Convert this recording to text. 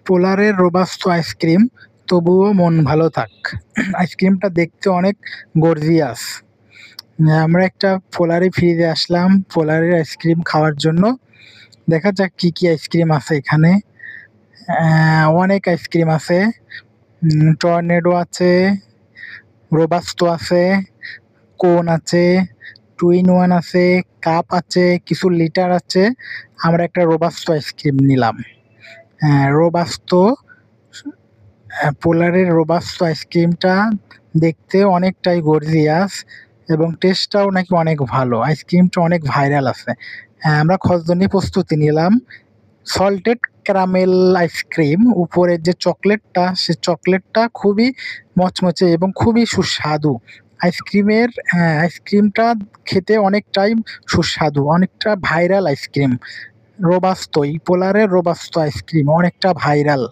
পোলারের রোবাস্তো ice cream, তবুও মন ভালো থাক। আইসক্রিমটা দেখতে অনেক গর্জিয়াস। আমরা একটা পোলারে ফিরে আসলাম পোলারের আইসক্রিম খাওয়ার জন্য। দেখা যাক কি কি আইসক্রিম আছে এখানে। অনেক আইসক্রিম আছে। টর্নেডো আছে, রোবাস্তো আছে, কোন আছে, টু ইন ওয়ান আছে, কাপ আছে, কিছু লিটার আছে। আমরা একটা রোবাস্তো আইসক্রিম নিলাম। রোবাস্তো, পোলারের রোবাস্তো আইসক্রিমটা দেখতে অনেকটাই গর্জিয়াস এবং টেস্টটাও নাকি অনেক ভালো। আইসক্রিমটা অনেক ভাইরাল আছে। আমরা খজনি প্রস্তুতি নিলাম। সল্টেড ক্যারামেল আইসক্রিম, উপরের যে চকলেটটা সে চকলেটটা খুবই মচমচে এবং খুবই সুস্বাদু। আইসক্রিমটা খেতে অনেকটাই সুস্বাদু, অনেকটা ভাইরাল আইসক্রিম। রোবাস্তো, এই পোলারের রোবাস্তো আইসক্রিম অনেকটা ভাইরাল।